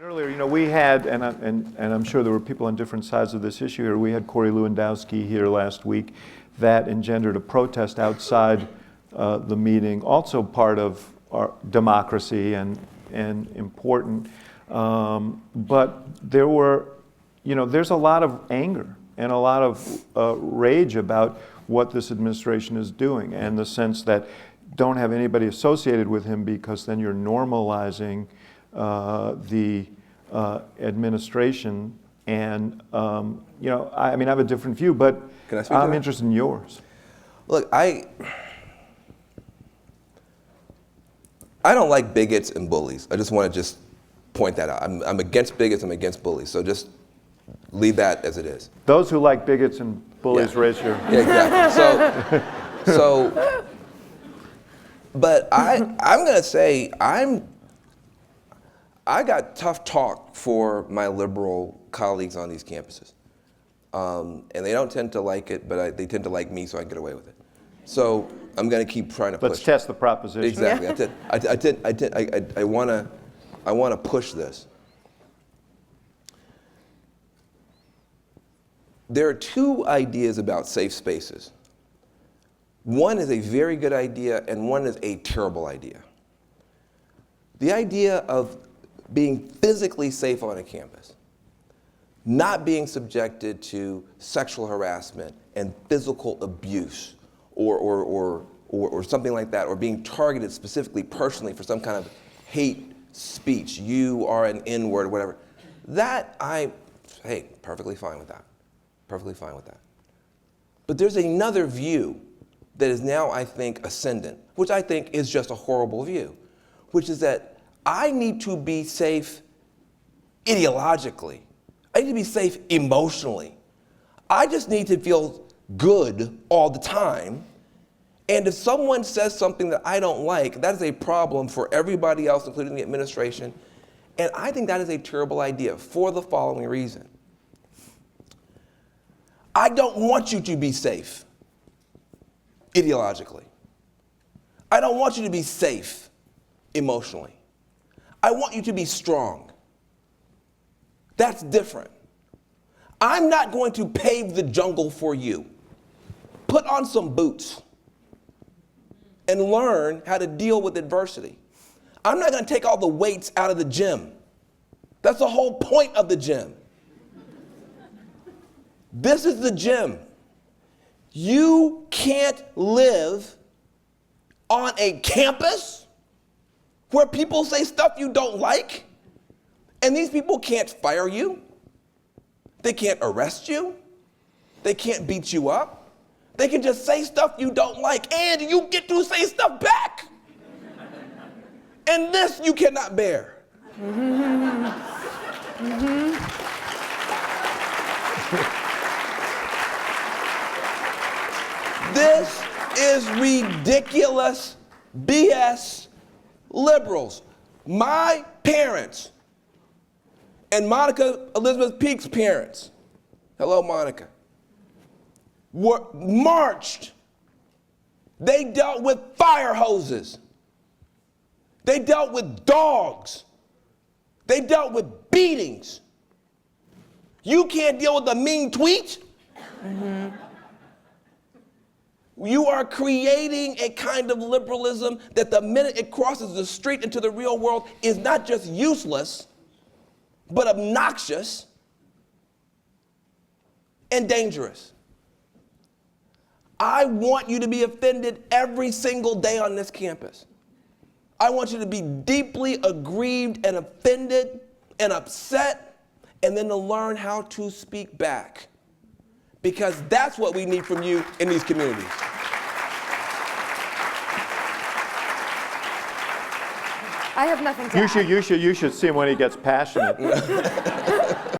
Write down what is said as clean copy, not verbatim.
Earlier, we had, and I'm sure there were people on different sides of this issue here, we had Corey Lewandowski here last week. That engendered a protest outside the meeting, also part of our democracy and important. But there's a lot of anger and a lot of rage about what this administration is doing, and the sense that don't have anybody associated with him because then you're normalizing the administration. And I have a different view, but I'm interested in yours. Look, I don't like bigots and bullies. I just want to point that out. I'm against bigots, I'm against bullies. So just leave that as it is. Those who like bigots and bullies, raise your... Yeah, exactly. But I'm going to say I got tough talk for my liberal colleagues on these campuses. And they don't tend to like it, but they tend to like me, so I get away with it. So I'm going to keep trying to push. Let's test the proposition. Exactly. I want to push this. There are two ideas about safe spaces. One is a very good idea, and one is a terrible idea. The idea of being physically safe on a campus, not being subjected to sexual harassment and physical abuse or something like that, or being targeted specifically personally for some kind of hate speech, you are an N-word or whatever, perfectly fine with that. Perfectly fine with that. But there's another view that is now, I think, ascendant, which I think is just a horrible view, which is that I need to be safe ideologically. I need to be safe emotionally. I just need to feel good all the time. And if someone says something that I don't like, that is a problem for everybody else, including the administration. And I think that is a terrible idea for the following reason. I don't want you to be safe ideologically. I don't want you to be safe emotionally. I want you to be strong. That's different. I'm not going to pave the jungle for you. Put on some boots and learn how to deal with adversity. I'm not going to take all the weights out of the gym. That's the whole point of the gym. This is the gym. You can't live on a campus where people say stuff you don't like, and these people can't fire you. They can't arrest you. They can't beat you up. They can just say stuff you don't like, and you get to say stuff back. And this you cannot bear. This is ridiculous BS. Liberals, my parents, and Monica Elizabeth Peake's parents, hello Monica, were marched. They dealt with fire hoses. They dealt with dogs. They dealt with beatings. You can't deal with a mean tweet? You are creating a kind of liberalism that the minute it crosses the street into the real world is not just useless, but obnoxious and dangerous. I want you to be offended every single day on this campus. I want you to be deeply aggrieved and offended and upset, and then to learn how to speak back. Because that's what we need from you in these communities. I have nothing to add. You should see him when he gets passionate.